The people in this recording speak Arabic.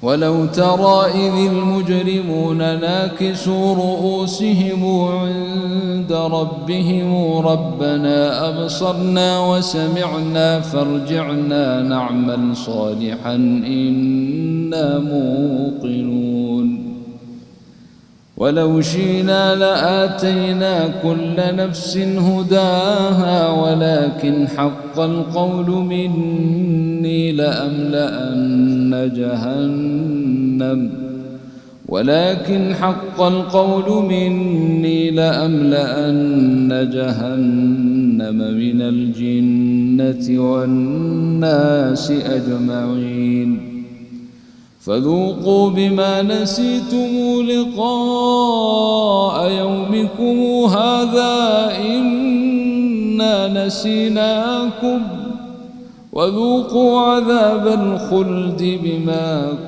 ولو ترى إذ المجرمون ناكسوا رؤوسهم عند ربهم ربنا أبصرنا وسمعنا فارجعنا نعمل صالحا إنا موقنون ولو شئنا لآتينا كل نفس هداها ولكن حق القول مني لأملأن جهنم من الجنة والناس أجمعين فذوقوا بما نسيتم لقاء يومكم هذا إنا نسيناكم وذوقوا عذاب الخلد بما